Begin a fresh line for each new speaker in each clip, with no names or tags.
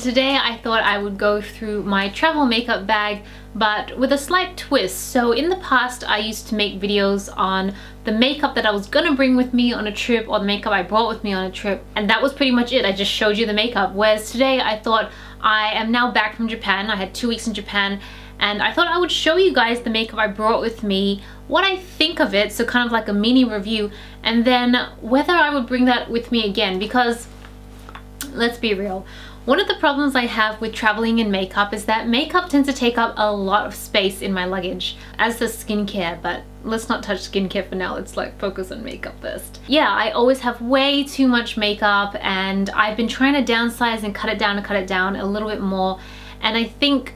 today I thought I would go through my travel makeup bag, but with a slight twist. So in the past I used to make videos on the makeup that I was gonna bring with me on a trip, or the makeup I brought with me on a trip, and that was pretty much it. I just showed you the makeup. Whereas today I thought, I am now back from Japan. I had 2 weeks in Japan, and I thought I would show you guys the makeup I brought with me, what I think of it, so kind of like a mini review, and then whether I would bring that with me again, because let's be real, one of the problems I have with traveling in makeup is that makeup tends to take up a lot of space in my luggage, as does skincare, but let's not touch skincare for now. Let's like focus on makeup first. Yeah, I always have way too much makeup, and I've been trying to downsize and cut it down a little bit more, and I think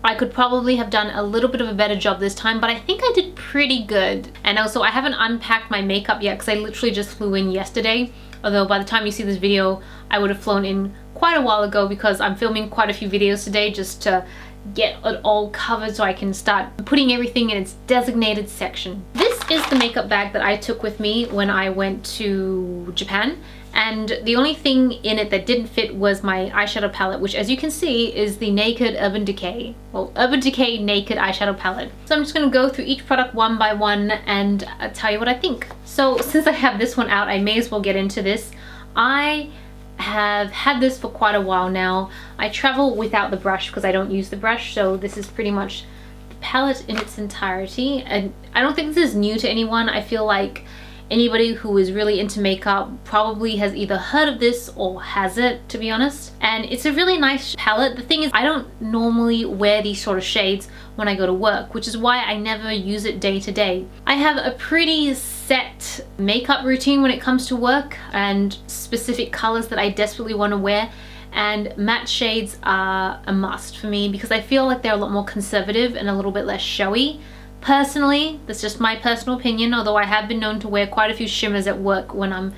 I could probably have done a little bit of a better job this time, but I think I did pretty good. And also I haven't unpacked my makeup yet because I literally just flew in yesterday. Although by the time you see this video, I would have flown in quite a while ago, because I'm filming quite a few videos today just to get it all covered so I can start putting everything in its designated section. This is the makeup bag that I took with me when I went to Japan. And the only thing in it that didn't fit was my eyeshadow palette, which as you can see is the Naked Urban Decay. Well, Urban Decay Naked Eyeshadow Palette. So I'm just going to go through each product one by one and tell you what I think. So since I have this one out, I may as well get into this. I have had this for quite a while now. I travel without the brush because I don't use the brush, so this is pretty much the palette in its entirety. And I don't think this is new to anyone. I feel like anybody who is really into makeup probably has either heard of this or has it, to be honest. And it's a really nice palette. The thing is, I don't normally wear these sort of shades when I go to work, which is why I never use it day to day. I have a pretty set makeup routine when it comes to work, and specific colors that I desperately want to wear, and matte shades are a must for me because I feel like they're a lot more conservative and a little bit less showy. Personally, that's just my personal opinion, although I have been known to wear quite a few shimmers at work when I'm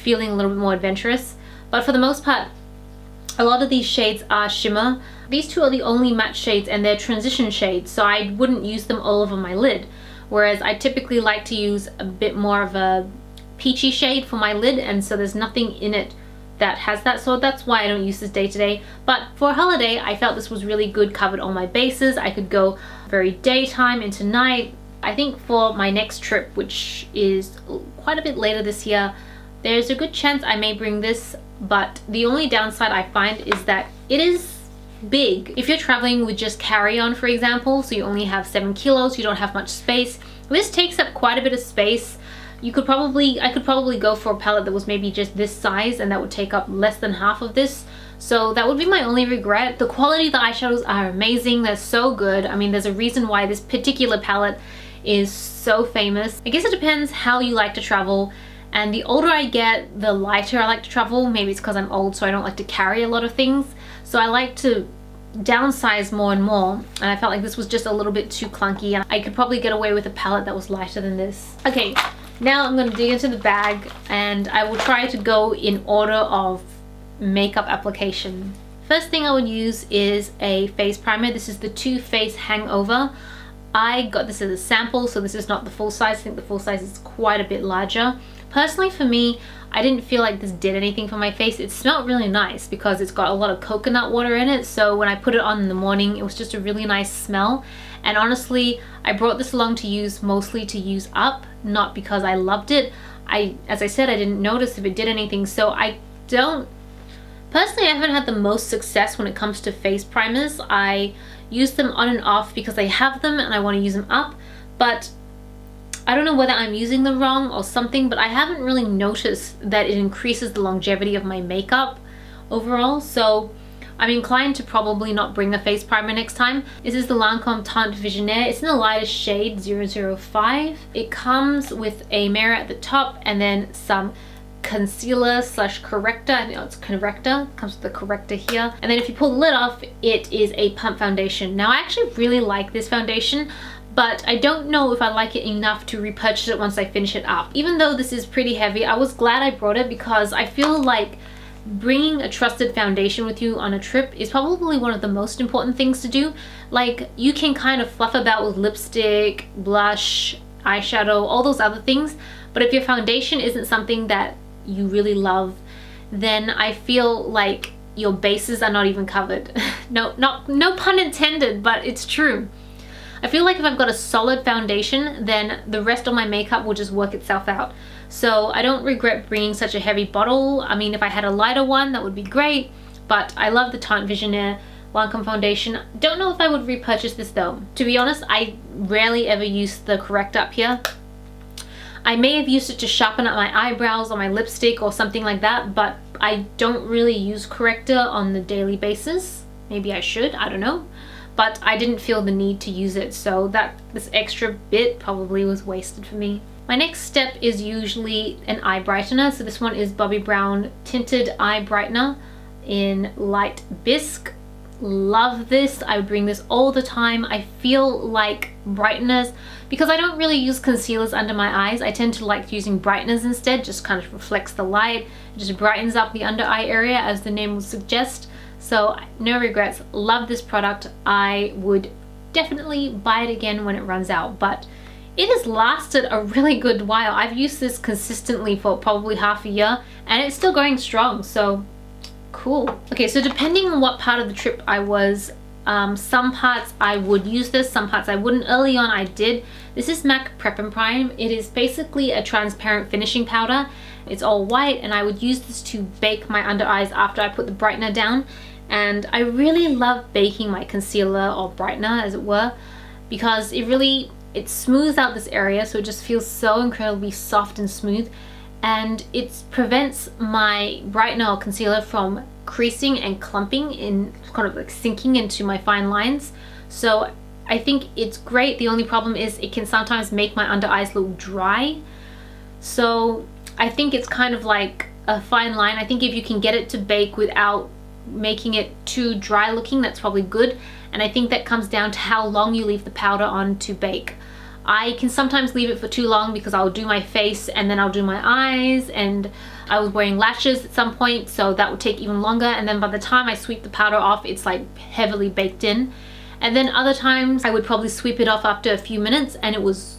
feeling a little bit more adventurous. But for the most part, a lot of these shades are shimmer. These two are the only matte shades, and they're transition shades, so I wouldn't use them all over my lid. Whereas I typically like to use a bit more of a peachy shade for my lid, and so there's nothing in it that has that, so that's why I don't use this day to day. But for a holiday, I felt this was really good, covered all my bases. I could go very daytime into night. I think for my next trip, which is quite a bit later this year, there's a good chance I may bring this, but the only downside I find is that it is big. If you're traveling with just carry-on, for example, so you only have 7 kilos, you don't have much space, this takes up quite a bit of space. I could probably go for a palette that was maybe just this size, and that would take up less than half of this. So that would be my only regret. The quality of the eyeshadows are amazing. They're so good. I mean, there's a reason why this particular palette is so famous. I guess it depends how you like to travel. And the older I get, the lighter I like to travel. Maybe it's because I'm old, so I don't like to carry a lot of things. So I like to downsize more and more, and I felt like this was just a little bit too clunky, and I could probably get away with a palette that was lighter than this. Okay. Now I'm going to dig into the bag, and I will try to go in order of makeup application. First thing I would use is a face primer. This is the Too Faced Hangover. I got this as a sample, so this is not the full size. I think the full size is quite a bit larger. Personally, for me, I didn't feel like this did anything for my face. It smelled really nice because it's got a lot of coconut water in it, so when I put it on in the morning, it was just a really nice smell. And honestly, I brought this along to use mostly to use up, not because I loved it. As I said, I didn't notice if it did anything, so personally, I haven't had the most success when it comes to face primers. I use them on and off because I have them and I want to use them up, but I don't know whether I'm using them wrong or something, but I haven't really noticed that it increases the longevity of my makeup overall, so I'm inclined to probably not bring a face primer next time. This is the Lancome Teint Visionnaire. It's in the lightest shade 005. It comes with a mirror at the top and then some concealer slash corrector. I think it's corrector. It comes with the corrector here. And then if you pull the lid off, it is a pump foundation. Now I actually really like this foundation, but I don't know if I like it enough to repurchase it once I finish it up. Even though this is pretty heavy, I was glad I brought it because I feel like bringing a trusted foundation with you on a trip is probably one of the most important things to do. Like, you can kind of fluff about with lipstick, blush, eyeshadow, all those other things, but if your foundation isn't something that you really love, then I feel like your bases are not even covered. No pun intended, but it's true. I feel like if I've got a solid foundation, then the rest of my makeup will just work itself out. So I don't regret bringing such a heavy bottle. I mean, if I had a lighter one, that would be great, but I love the Tarte Visionaire Lancome foundation. Don't know if I would repurchase this though. To be honest, I rarely ever use the corrector up here. I may have used it to sharpen up my eyebrows or my lipstick or something like that, but I don't really use corrector on the daily basis. Maybe I should, I don't know. But I didn't feel the need to use it, so this extra bit probably was wasted for me. My next step is usually an eye brightener. So this one is Bobbi Brown Tinted Eye Brightener in Light Bisque. Love this. I would bring this all the time. I feel like brighteners, because I don't really use concealers under my eyes, I tend to like using brighteners instead. Just kind of reflects the light. It just brightens up the under eye area, as the name would suggest. So no regrets. Love this product. I would definitely buy it again when it runs out, but it has lasted a really good while. I've used this consistently for probably half a year and it's still going strong, so cool. Okay, so depending on what part of the trip I was, some parts I would use this, some parts I wouldn't. Early on I did. This is MAC Prep and Prime. It is basically a transparent finishing powder. It's all white, and I would use this to bake my under eyes after I put the brightener down. And I really love baking my concealer or brightener, as it were, because it smooths out this area, so it just feels so incredibly soft and smooth, and it prevents my brightener or concealer from creasing and clumping, in kind of like sinking into my fine lines. So I think it's great. The only problem is it can sometimes make my under eyes look dry, so I think it's kind of like a fine line. I think if you can get it to bake without making it too dry looking, that's probably good. And I think that comes down to how long you leave the powder on to bake. I can sometimes leave it for too long because I'll do my face and then I'll do my eyes, and I was wearing lashes at some point, so that would take even longer, and then by the time I sweep the powder off, it's like heavily baked in. And then other times I would probably sweep it off after a few minutes and it was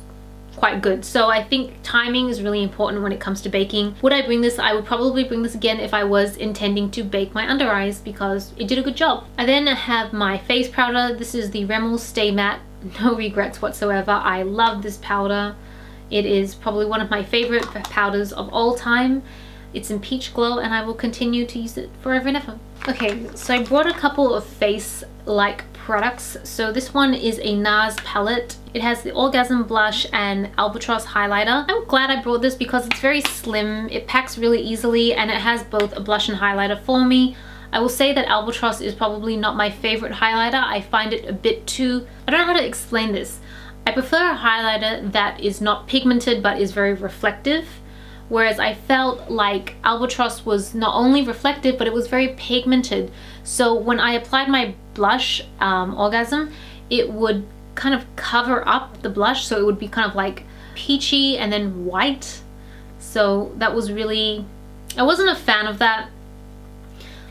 quite good. So I think timing is really important when it comes to baking. Would I bring this? I would probably bring this again if I was intending to bake my under eyes, because it did a good job. I then have my face powder. This is the Rimmel Stay Matte. No regrets whatsoever. I love this powder. It is probably one of my favorite powders of all time. It's in Peach Glow and I will continue to use it forever and ever. Okay, so I brought a couple of face-like products. So this one is a NARS palette. It has the Orgasm blush and Albatross highlighter. I'm glad I brought this because it's very slim, it packs really easily, and it has both a blush and highlighter for me. I will say that Albatross is probably not my favorite highlighter. I find it a bit too, I don't know how to explain this. I prefer a highlighter that is not pigmented but is very reflective. Whereas I felt like Albatross was not only reflective, but it was very pigmented. So when I applied my blush, Orgasm, it would kind of cover up the blush, so it would be kind of like peachy and then white. So that was really, I wasn't a fan of that.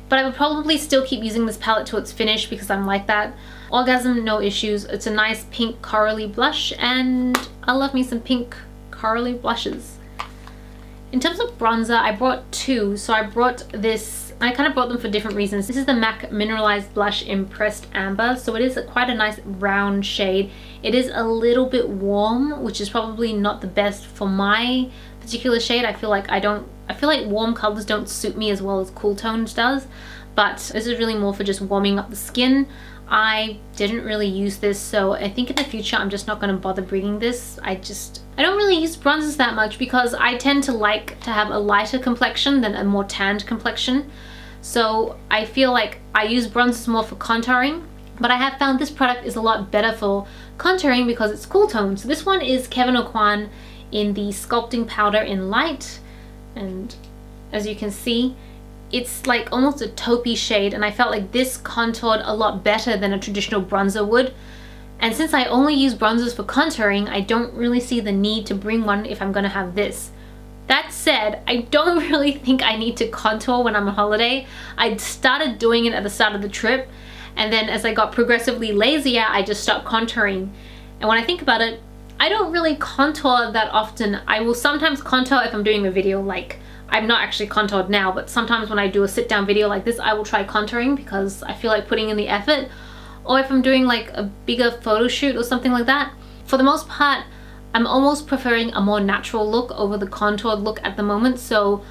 But I would probably still keep using this palette till it's finished because I'm like that. Orgasm, no issues. It's a nice pink corally blush, and I love me some pink corally blushes. In terms of bronzer, I brought two. So I brought this, I kind of brought them for different reasons. This is the MAC Mineralize blush in Pressed Amber. So it is quite a nice round shade. It is a little bit warm, which is probably not the best for my particular shade. I feel like warm colors don't suit me as well as cool tones does. But this is really more for just warming up the skin. I didn't really use this, so I think in the future I'm just not going to bother bringing this. I don't really use bronzers that much because I tend to like to have a lighter complexion than a more tanned complexion. So I feel like I use bronzers more for contouring, but I have found this product is a lot better for contouring because it's cool tone. So this one is Kevyn Aucoin in the Sculpting Powder in Light, and as you can see, it's like almost a taupey shade, and I felt like this contoured a lot better than a traditional bronzer would. And since I only use bronzers for contouring, I don't really see the need to bring one if I'm gonna have this. That said, I don't really think I need to contour when I'm on holiday. I started doing it at the start of the trip, and then as I got progressively lazier, I just stopped contouring. And when I think about it, I don't really contour that often. I will sometimes contour if I'm doing a video like I'm not actually contoured now, but sometimes when I do a sit down video like this, I will try contouring because I feel like putting in the effort. Or if I'm doing like a bigger photo shoot or something like that. For the most part, I'm almost preferring a more natural look over the contoured look at the moment. So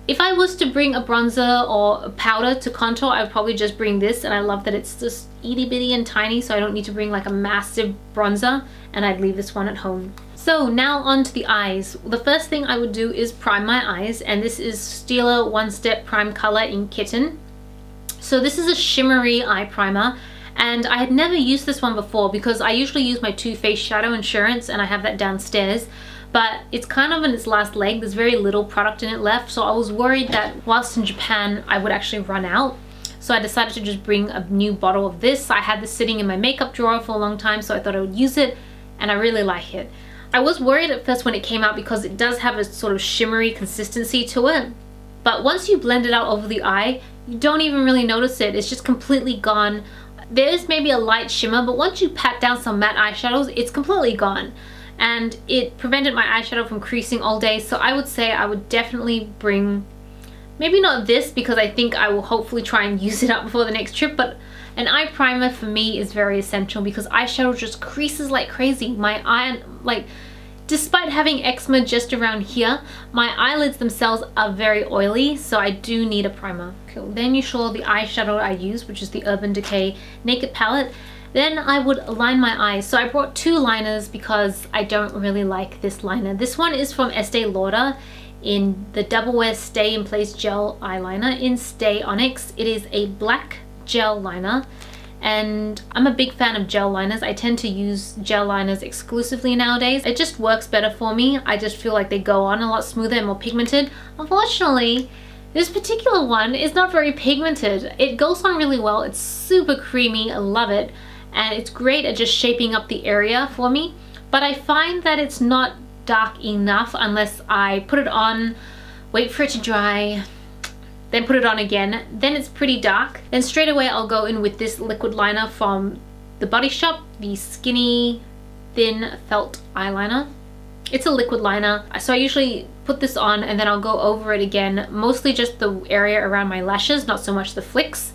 if I was to bring a bronzer or a powder to contour, I would probably just bring this, and I love that it's just itty bitty and tiny, so I don't need to bring like a massive bronzer, and I'd leave this one at home. So now on to the eyes. The first thing I would do is prime my eyes, and this is Stila One Step Primecolor in Kitten. So this is a shimmery eye primer, and I had never used this one before because I usually use my Too Faced Shadow Insurance, and I have that downstairs. But it's kind of in its last leg. There's very little product in it left, so I was worried that whilst in Japan I would actually run out. So I decided to just bring a new bottle of this. I had this sitting in my makeup drawer for a long time, so I thought I would use it, and I really like it. I was worried at first when it came out because it does have a sort of shimmery consistency to it, but once you blend it out over the eye, you don't even really notice it. It's just completely gone. There is maybe a light shimmer, but once you pat down some matte eyeshadows, it's completely gone. And it prevented my eyeshadow from creasing all day, so I would say I would definitely bring, maybe not this because I think I will hopefully try and use it up before the next trip, but an eye primer for me is very essential because eyeshadow just creases like crazy. My eye, like, despite having eczema just around here, my eyelids themselves are very oily, so I do need a primer. Okay, then you saw the eyeshadow I use, which is the Urban Decay Naked Palette. Then I would line my eyes. So I brought two liners because I don't really like this liner. This one is from Estee Lauder in the Double Wear Stay in Place Gel Eyeliner in Stay Onyx. It is a black gel liner, and I'm a big fan of gel liners. I tend to use gel liners exclusively nowadays. It just works better for me. I just feel like they go on a lot smoother and more pigmented. Unfortunately, this particular one is not very pigmented. It goes on really well. It's super creamy. I love it. And it's great at just shaping up the area for me, but I find that it's not dark enough unless I put it on, wait for it to dry, then put it on again. Then it's pretty dark. Then straight away I'll go in with this liquid liner from The Body Shop, the Skinny Thin Felt Eyeliner. It's a liquid liner, so I usually put this on and then I'll go over it again, mostly just the area around my lashes, not so much the flicks,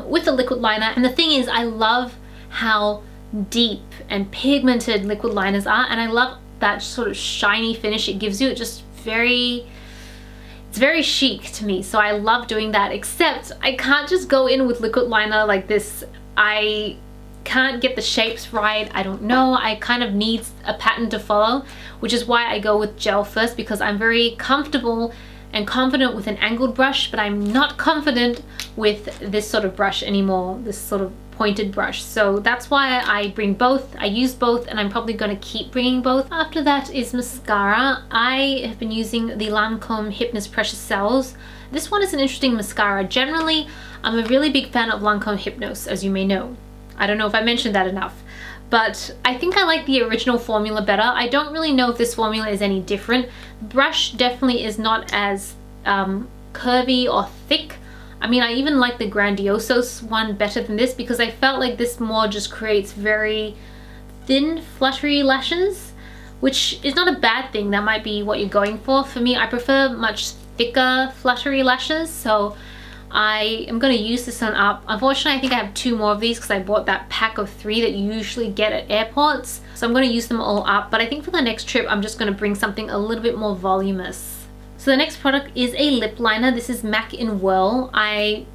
with the liquid liner. And the thing is, I love how deep and pigmented liquid liners are, and I love that sort of shiny finish it gives you. It's just it's very chic to me, so I love doing that, except I can't just go in with liquid liner like this. I can't get the shapes right. I don't know, I kind of need a pattern to follow, which is why I go with gel first, because I'm very comfortable and confident with an angled brush, but I'm not confident with this sort of brush anymore, this sort of pointed brush. So that's why I bring both. I use both, and I'm probably going to keep bringing both. After that is mascara. I have been using the Lancome Hypnose Precious Cells. This one is an interesting mascara. Generally, I'm a really big fan of Lancome Hypnose, as you may know. I don't know if I mentioned that enough, but I think I like the original formula better. I don't really know if this formula is any different. The brush definitely is not as curvy or thick. I mean, I even like the Grandiosos one better than this because I felt like this more just creates very thin, fluttery lashes, which is not a bad thing. That might be what you're going for. For me, I prefer much thicker, fluttery lashes, so I am going to use this one up. Unfortunately, I think I have two more of these because I bought that pack of 3 that you usually get at airports, so I'm going to use them all up. But I think for the next trip, I'm just going to bring something a little bit more voluminous. So the next product is a lip liner. This is MAC in Whirl. I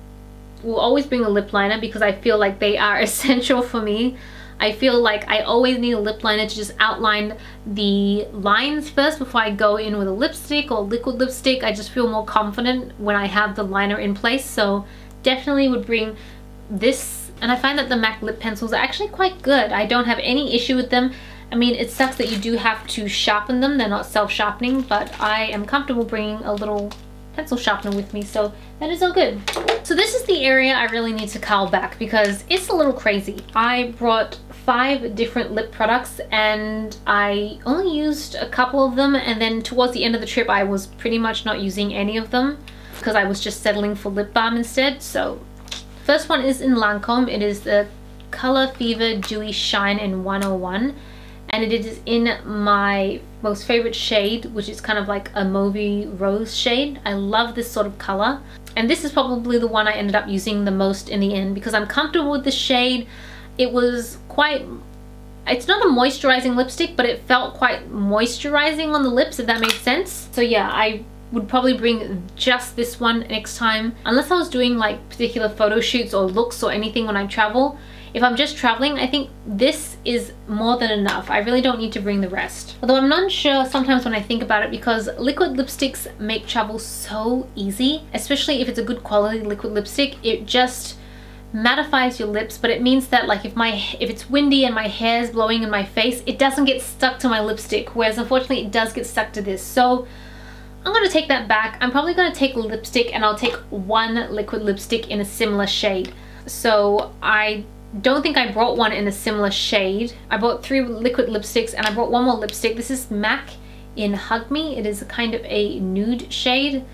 will always bring a lip liner because I feel like they are essential for me. I feel like I always need a lip liner to just outline the lines first before I go in with a lipstick or liquid lipstick. I just feel more confident when I have the liner in place, so definitely would bring this. And I find that the MAC lip pencils are actually quite good. I don't have any issue with them. I mean, it sucks that you do have to sharpen them. They're not self-sharpening, but I am comfortable bringing a little pencil sharpener with me, so that is all good. So this is the area I really need to curl back because it's a little crazy. I brought 5 different lip products and I only used a couple of them, and then towards the end of the trip I was pretty much not using any of them because I was just settling for lip balm instead. So first one is in Lancome. It is the Color Fever Dewy Shine in 101. And it is in my most favorite shade, which is kind of like a mauvey rose shade. I love this sort of color, and this is probably the one I ended up using the most in the end because I'm comfortable with the shade. It was quite, it's not a moisturizing lipstick, but it felt quite moisturizing on the lips, if that makes sense. So yeah, I would probably bring just this one next time, unless I was doing like particular photo shoots or looks or anything when I travel. If I'm just traveling, I think this is more than enough. I really don't need to bring the rest. Although I'm not sure sometimes when I think about it, because liquid lipsticks make travel so easy, especially if it's a good quality liquid lipstick. It just mattifies your lips, but it means that like if it's windy and my hair is blowing in my face, it doesn't get stuck to my lipstick, whereas unfortunately it does get stuck to this. So I'm going to take that back. I'm probably going to take lipstick, and I'll take one liquid lipstick in a similar shade. So I don't think I brought one in a similar shade. I bought 3 liquid lipsticks, and I brought one more lipstick. This is MAC in Hug Me. It is a kind of a nude shade.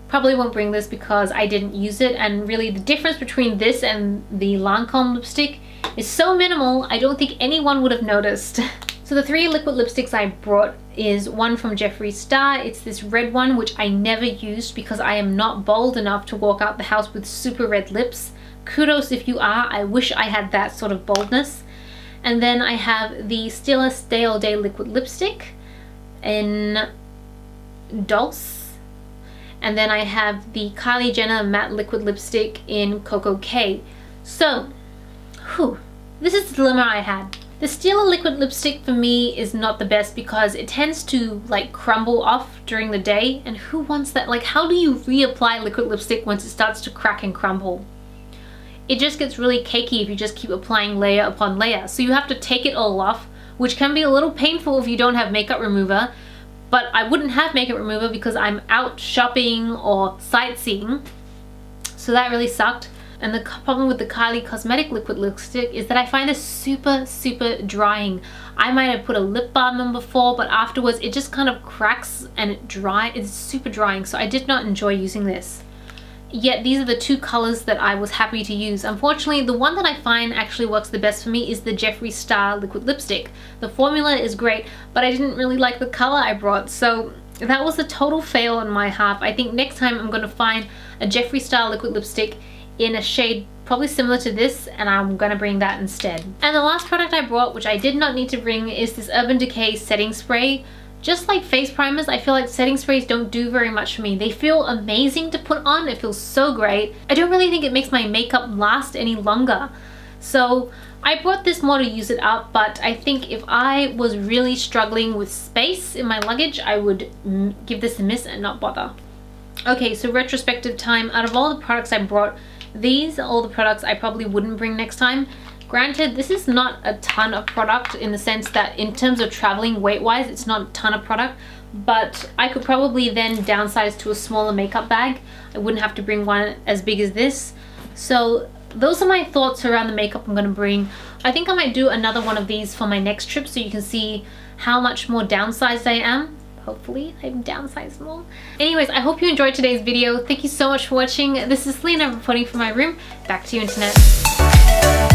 Probably won't bring this because I didn't use it, and really the difference between this and the Lancome lipstick is so minimal, I don't think anyone would have noticed. So the 3 liquid lipsticks I brought is one from Jeffree Star. It's this red one, which I never used because I am not bold enough to walk out the house with super red lips. Kudos if you are. I wish I had that sort of boldness. And then I have the Stila Stay All Day liquid lipstick in Dulce. And then I have the Kylie Jenner matte liquid lipstick in Cocoa K. So, this is the dilemma I had. The Stila liquid lipstick for me is not the best because it tends to like crumble off during the day, and who wants that? Like, how do you reapply liquid lipstick once it starts to crack and crumble? It just gets really cakey if you just keep applying layer upon layer. So you have to take it all off, which can be a little painful if you don't have makeup remover. But I wouldn't have makeup remover because I'm out shopping or sightseeing. So that really sucked. And the problem with the Kylie Cosmetic liquid lipstick is that I find this super, super drying. I might have put a lip balm on before, but afterwards it just kind of cracks and it's super drying. So I did not enjoy using this. Yet these are the 2 colors that I was happy to use. Unfortunately, the one that I find actually works the best for me is the Jeffree Star liquid lipstick. The formula is great, but I didn't really like the color I brought, so that was a total fail on my half. I think next time I'm going to find a Jeffree Star liquid lipstick in a shade probably similar to this, and I'm going to bring that instead. And the last product I brought, which I did not need to bring, is this Urban Decay setting spray. Just like face primers, I feel like setting sprays don't do very much for me. They feel amazing to put on, it feels so great. I don't really think it makes my makeup last any longer. So I brought this more to use it up, but I think if I was really struggling with space in my luggage, I would give this a miss and not bother. Okay, so retrospective time. Out of all the products I brought, these are all the products I probably wouldn't bring next time. Granted, this is not a ton of product in the sense that in terms of traveling weight-wise, it's not a ton of product, but I could probably then downsize to a smaller makeup bag. I wouldn't have to bring one as big as this. So those are my thoughts around the makeup I'm going to bring. I think I might do another one of these for my next trip so you can see how much more downsized I am. Hopefully I'm downsized more. Anyways, I hope you enjoyed today's video. Thank you so much for watching. This is Celina reporting from my room. Back to you, internet.